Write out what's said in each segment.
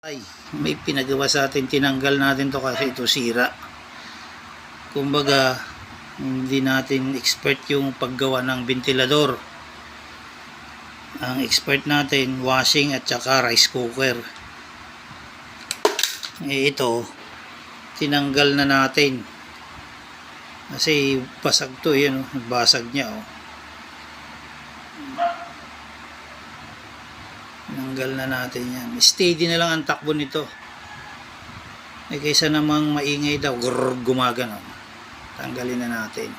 Ay, may pinagawa sa atin, tinanggal natin to kasi ito sira. Kumbaga, hindi natin expert yung paggawa ng ventilador. Ang expert natin, washing at saka rice cooker. Ito, tinanggal na natin. Kasi basag to, yan, basag niya. Tinanggal na natin yan. Steady na lang ang takbo nito. Kaysa namang maingay daw, gumagano. Tanggalin na natin.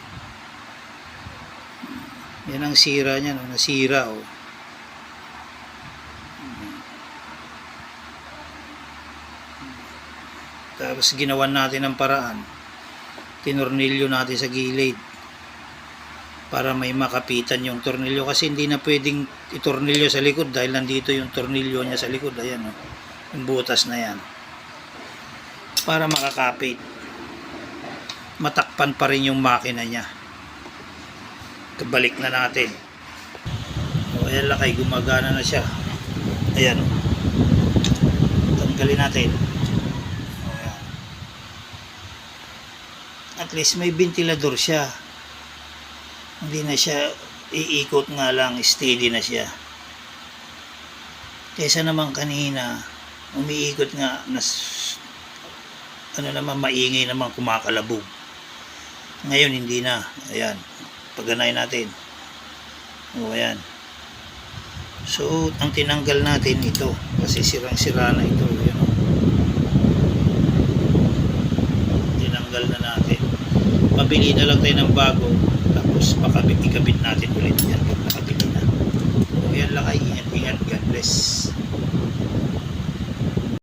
Yan ang sira niya, no? Nasira. Tapos ginawan natin ang paraan. Tinornilyo natin sa gilid para may makapitan yung tornilyo, kasi hindi na pwedeng itornilyo sa likod dahil nandito yung tornilyo niya sa likod. Ayan, yung butas na yan, para makakapit, matakpan pa rin yung makina niya. Kabalik na natin. Ayan, lakay, gumagana na siya. Ayan, tanggalin natin. Ayan. At least may ventilador siya, hindi na siya iikot, nga lang steady na siya. Kaysa naman kanina umiikot nga, naman maingay naman, kumakalabog. Ngayon hindi na. Ayan, pagganay natin. Ayan. So ang tinanggal natin ito kasi sirang-sira na ito. Ayan. Tinanggal na natin. Pabili na lang tayo ng bago, tapos ikabit natin ulit yan pag nakabili na. Ayan, lakay, ingat, God bless.